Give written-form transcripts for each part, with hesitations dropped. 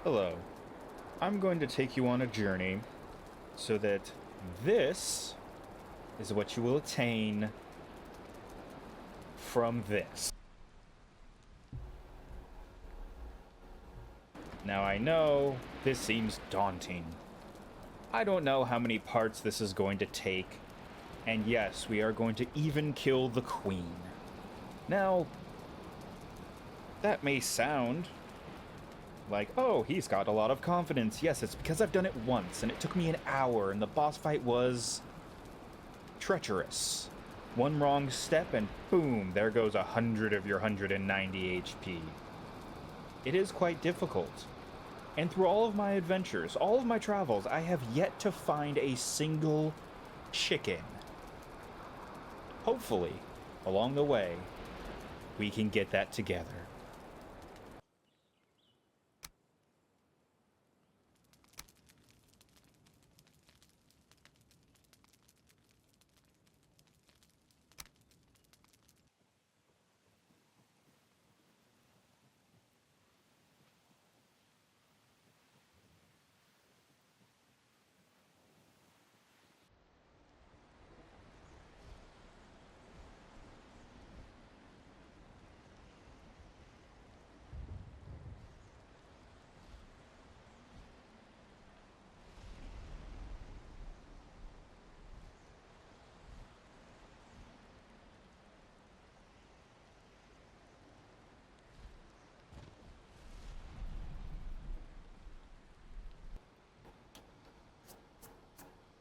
Hello. I'm going to take you on a journey so that this is what you will attain from this. Now, I know this seems daunting. I don't know how many parts this is going to take, and yes, we are going to even kill the queen. Now, that may sound like, oh, he's got a lot of confidence. Yes, it's because I've done it once, and it took me an hour, and the boss fight was treacherous. One wrong step, and boom, there goes 100 of your 190 HP. It is quite difficult. And through all of my adventures, all of my travels, I have yet to find a single chicken. Hopefully, along the way, we can get that together.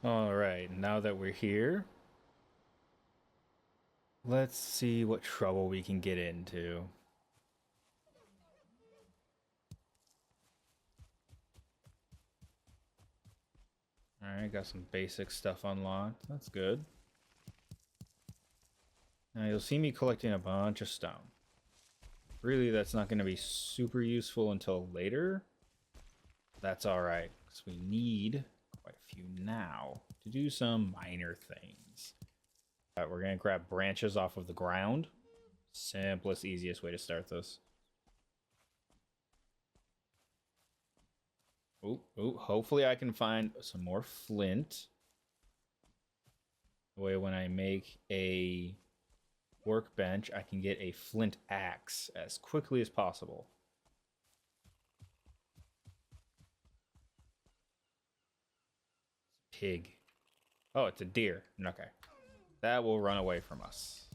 Alright, now that we're here, let's see what trouble we can get into. Alright, got some basic stuff unlocked. That's good. Now you'll see me collecting a bunch of stone. Really, that's not going to be super useful until later. That's alright, because we need quite a few now to do some minor things. Alright, we're going to grab branches off of the ground. Simplest, easiest way to start this. Ooh, hopefully I can find some more flint. That way when I make a workbench, I can get a flint axe as quickly as possible. Pig. Oh, it's a deer. Okay. That will run away from us.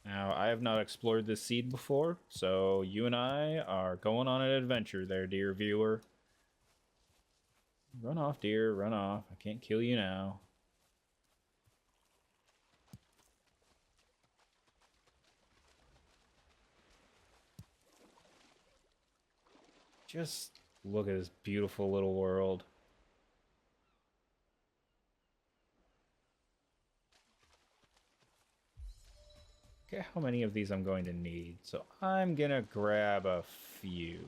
Now, I have not explored this seed before, so you and I are going on an adventure there, dear viewer. Run off, deer, run off. I can't kill you now. Just look at this beautiful little world. Look at how many of these I'm going to need. So I'm gonna grab a few.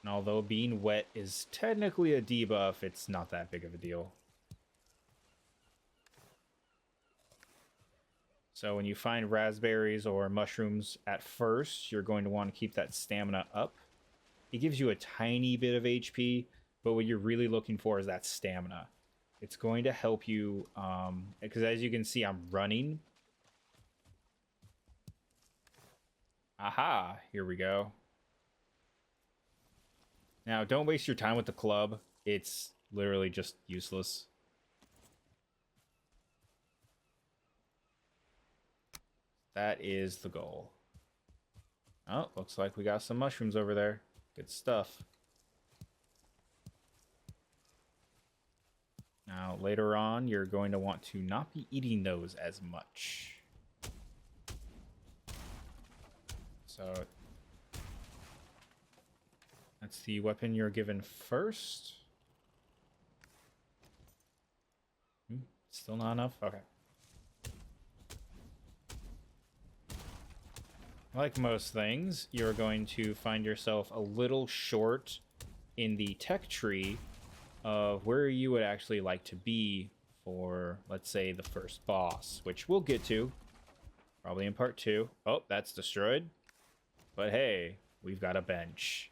And although being wet is technically a debuff, it's not that big of a deal. So when you find raspberries or mushrooms at first, you're going to want to keep that stamina up. It gives you a tiny bit of HP, but what you're really looking for is that stamina. It's going to help you, because as you can see, I'm running. Aha, here we go. Now, don't waste your time with the club. It's literally just useless. That is the goal. Oh, looks like we got some mushrooms over there. Good stuff. Now, later on, you're going to want to not be eating those as much. So, that's the weapon you're given first. Still not enough? Okay. Like most things, you're going to find yourself a little short in the tech tree of where you would actually like to be for, let's say, the first boss, which we'll get to probably in part 2. Oh, that's destroyed. But hey, we've got a bench.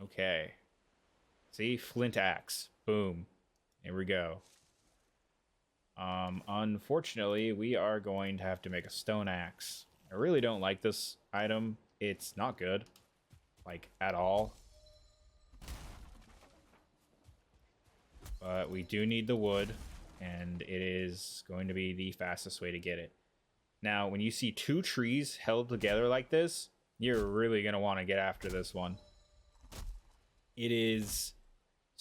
Okay. See? Flint axe. Boom. Here we go. Unfortunately, we are going to have to make a stone axe. I really don't like this item. It's not good. Like, at all. But we do need the wood, and it is going to be the fastest way to get it. Now, when you see 2 trees held together like this, you're really going to want to get after this one. It is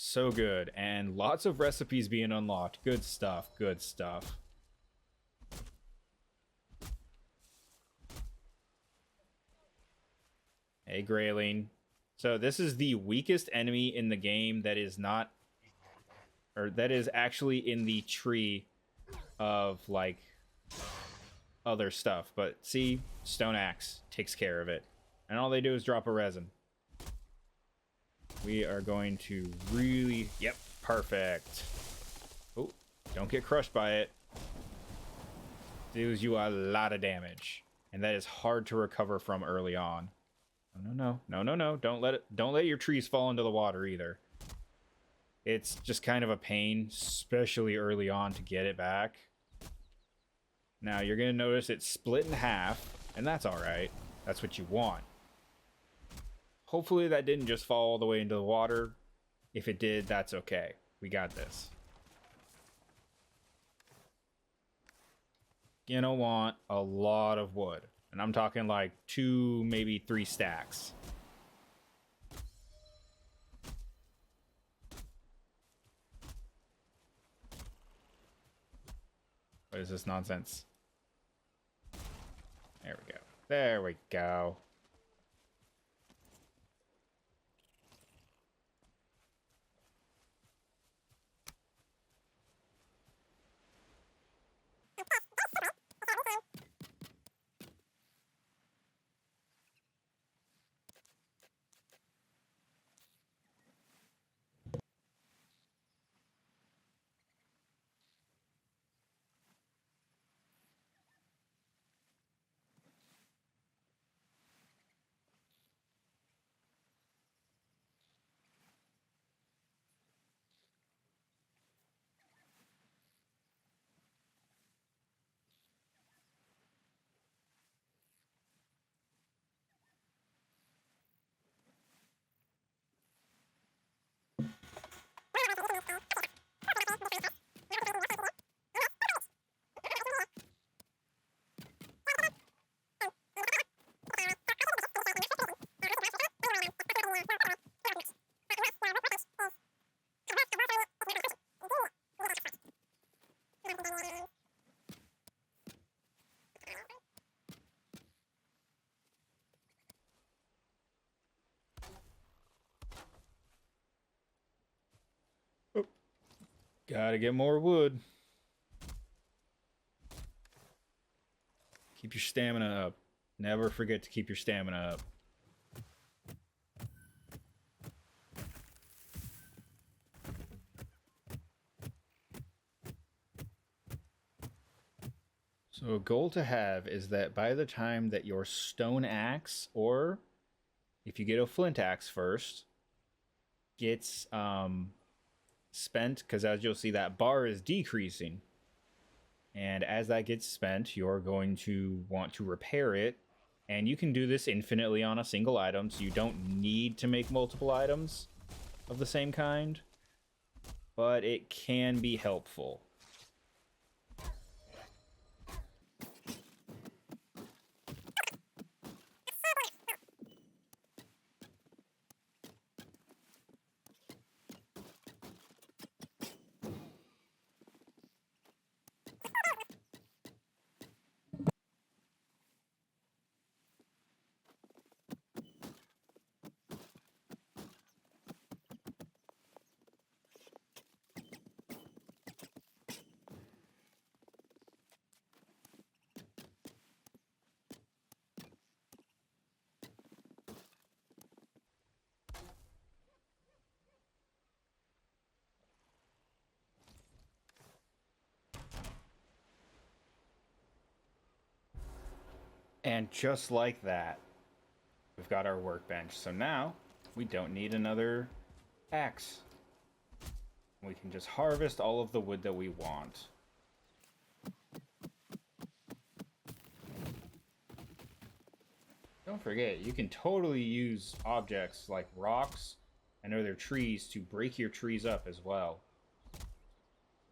so good, and lots of recipes being unlocked. Good stuff, good stuff. Hey, Grayling. So this is the weakest enemy in the game that is not, or that is actually in the tree of, like, other stuff. But see, stone axe takes care of it. And all they do is drop a resin. We are going to really... Yep, perfect. Oh, don't get crushed by it. Deals you a lot of damage. And that is hard to recover from early on. No. Don't let your trees fall into the water either. It's just kind of a pain, especially early on, to get it back. Now, you're going to notice it's split in half, and that's alright. That's what you want. Hopefully that didn't just fall all the way into the water. If it did, that's okay. We got this. You're gonna want a lot of wood. And I'm talking like 2, maybe 3 stacks. What is this nonsense? There we go. There we go. Gotta get more wood. Keep your stamina up. Never forget to keep your stamina up. So a goal to have is that by the time that your stone axe, or if you get a flint axe first, gets spent, because as you'll see, that bar is decreasing. And as that gets spent, you're going to want to repair it. And you can do this infinitely on a single item, so you don't need to make multiple items of the same kind. But it can be helpful. And just like that, we've got our workbench. So now we don't need another axe. We can just harvest all of the wood that we want. Don't forget, you can totally use objects like rocks and other trees to break your trees up as well.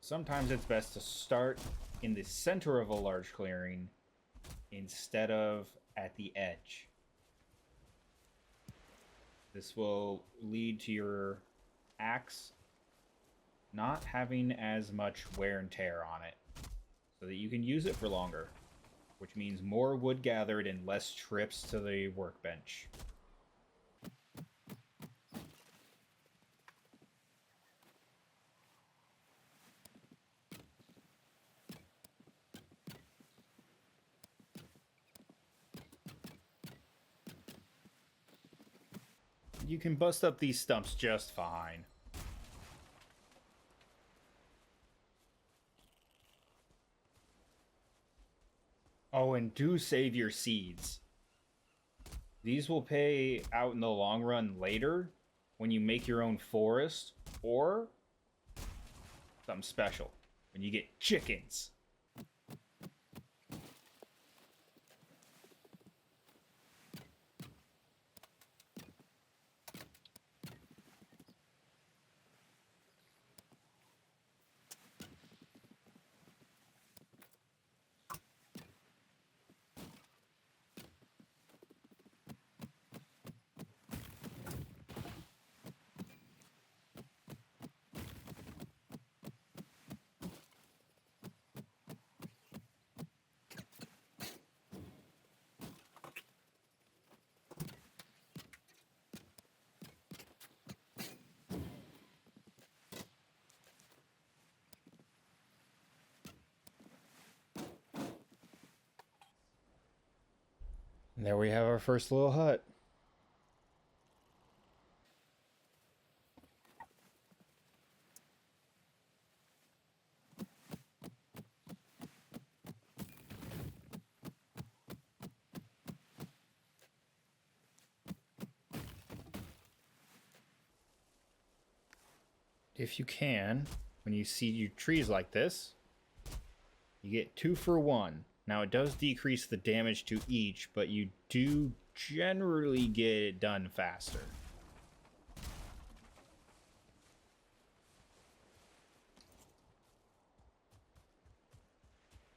Sometimes it's best to start in the center of a large clearing instead of at the edge. This will lead to your axe not having as much wear and tear on it, so that you can use it for longer, which means more wood gathered and less trips to the workbench. You can bust up these stumps just fine. Oh, and do save your seeds. These will pay out in the long run later when you make your own forest, or something special when you get chickens. And there we have our first little hut. If you can, when you seed your trees like this, you get 2 for 1. Now it does decrease the damage to each, but you do generally get it done faster.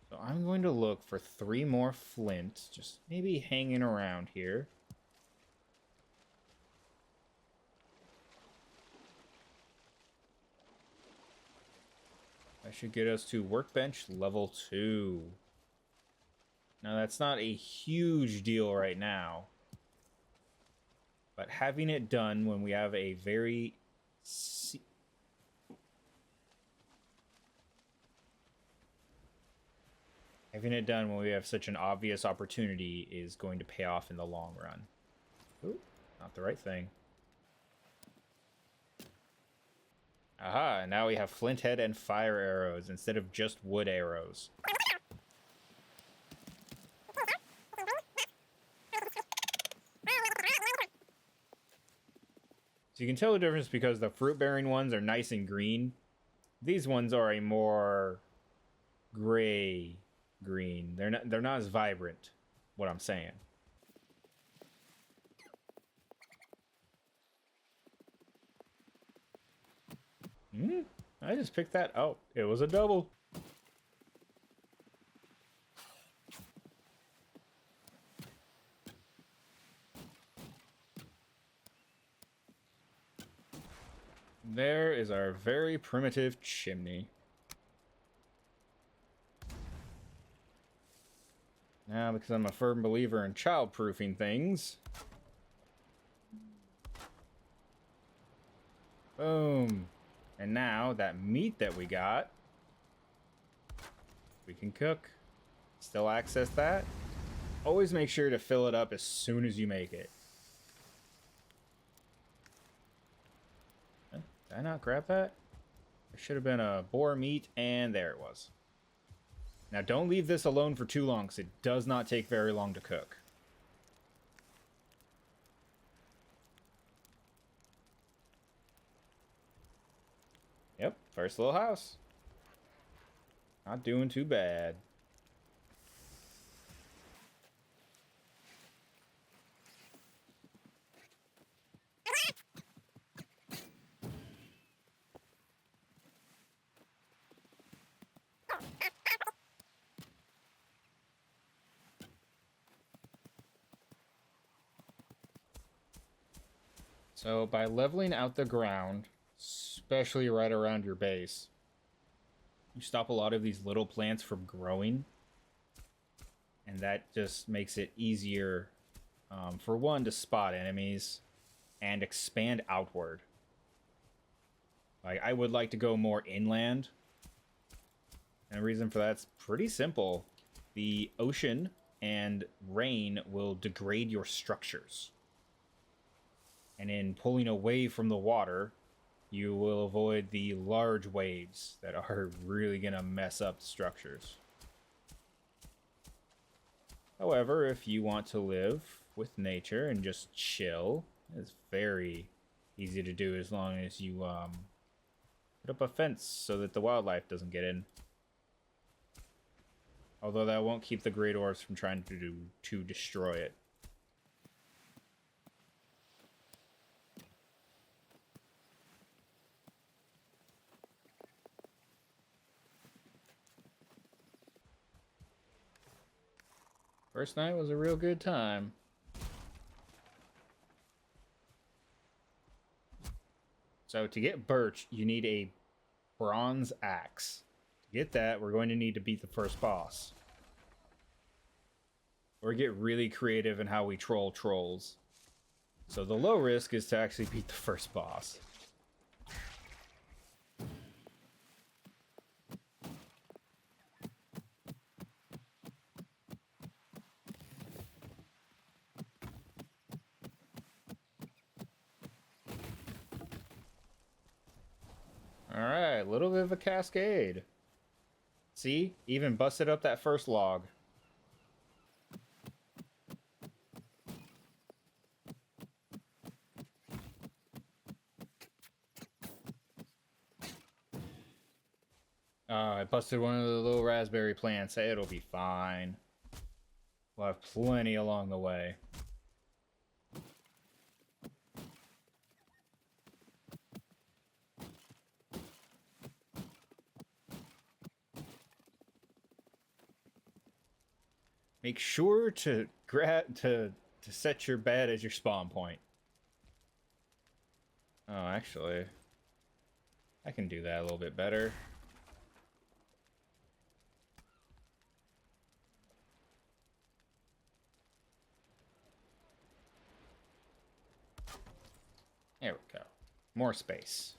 So I'm going to look for 3 more flints, just maybe hanging around here. That should get us to workbench level 2. Now that's not a huge deal right now, but having it done when we have a very having it done when we have such an obvious opportunity is going to pay off in the long run. Ooh, not the right thing. Aha, now we have flint head and fire arrows instead of just wood arrows. So you can tell the difference because the fruit-bearing ones are nice and green. These ones are a more gray green. They're not as vibrant, what I'm saying. I just picked that. Oh, it was a double. There is our very primitive chimney. Now, because I'm a firm believer in child-proofing things. Boom. And now, that meat that we got, we can cook. Still access that. Always make sure to fill it up as soon as you make it. Did I not grab that? There should have been a boar meat, and there it was. Now, don't leave this alone for too long, because it does not take very long to cook. Yep, first little house. Not doing too bad. So by leveling out the ground, especially right around your base, you stop a lot of these little plants from growing. And that just makes it easier, for one, to spot enemies and expand outward. Like, I would like to go more inland. And the reason for that's pretty simple. The ocean and rain will degrade your structures. And in pulling away from the water, you will avoid the large waves that are really going to mess up the structures. However, if you want to live with nature and just chill, it's very easy to do as long as you put up a fence so that the wildlife doesn't get in. Although that won't keep the great dwarves from trying to destroy it. First night was a real good time. So to get birch, you need a bronze axe. To get that, we're going to need to beat the first boss. Or get really creative in how we troll trolls. So the low risk is to actually beat the first boss. Alright, little bit of a cascade. See? Even busted up that first log. I busted one of the little raspberry plants. It'll be fine. We'll have plenty along the way. Make sure to set your bed as your spawn point. Oh, actually, I can do that a little bit better. There we go. More space.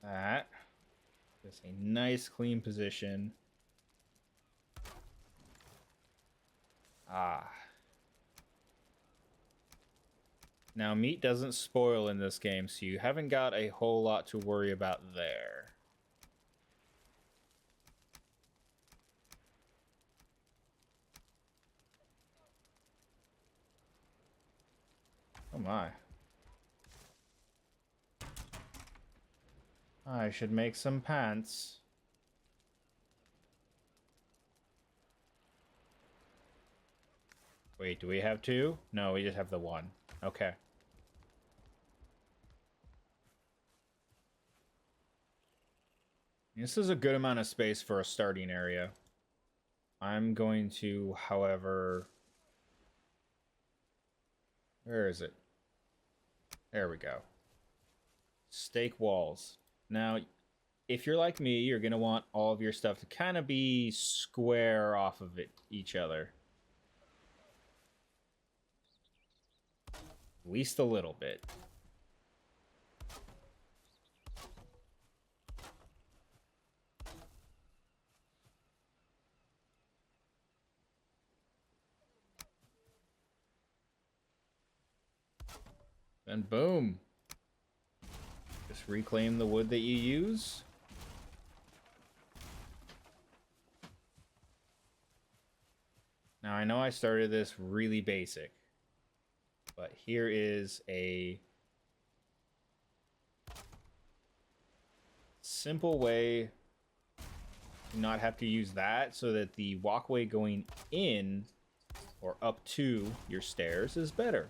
That. Just a nice clean position. Ah. Now, meat doesn't spoil in this game, so you haven't got a whole lot to worry about there. Oh my. I should make some pants. Wait, do we have two? No, we just have the one. Okay. This is a good amount of space for a starting area. I'm going to, however... Where is it? There we go. Stake walls. Now, if you're like me, you're going to want all of your stuff to kind of be square off of each other. At least a little bit. And boom. Just reclaim the wood that you use. Now, I know I started this really basic, but here is a simple way to not have to use that so that the walkway going in or up to your stairs is better.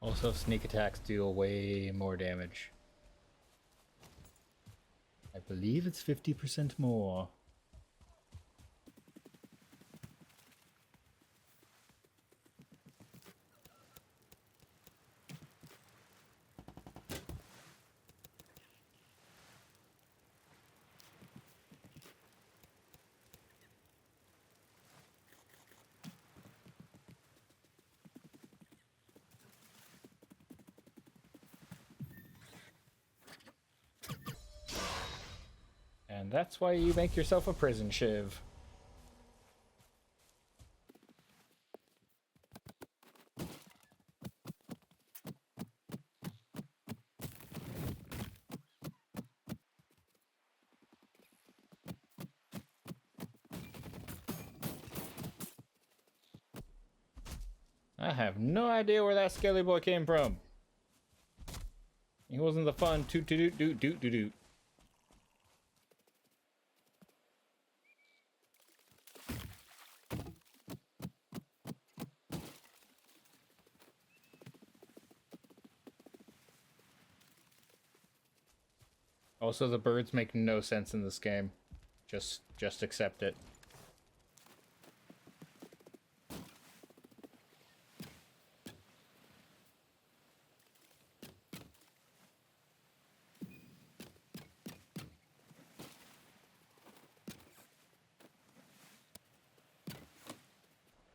Also, sneak attacks deal way more damage. I believe it's 50% more. And that's why you make yourself a prison shiv. I have no idea where that skelly boy came from. He wasn't the fun toot toot doot doot doot doot. Also, the birds make no sense in this game. Just accept it.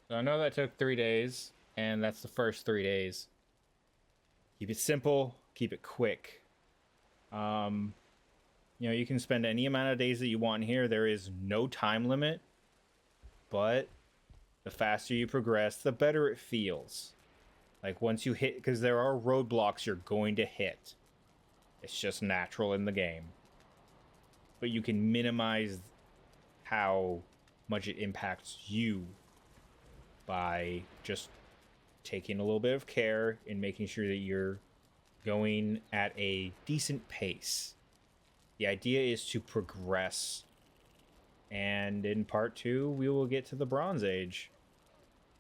So I know that took 3 days, and that's the first 3 days. Keep it simple, keep it quick. You know, you can spend any amount of days that you want here. There is no time limit, but the faster you progress, the better it feels. Like once you hit, because there are roadblocks you're going to hit. It's just natural in the game. But you can minimize how much it impacts you by just taking a little bit of care and making sure that you're going at a decent pace. The idea is to progress. And in part 2, we will get to the Bronze Age.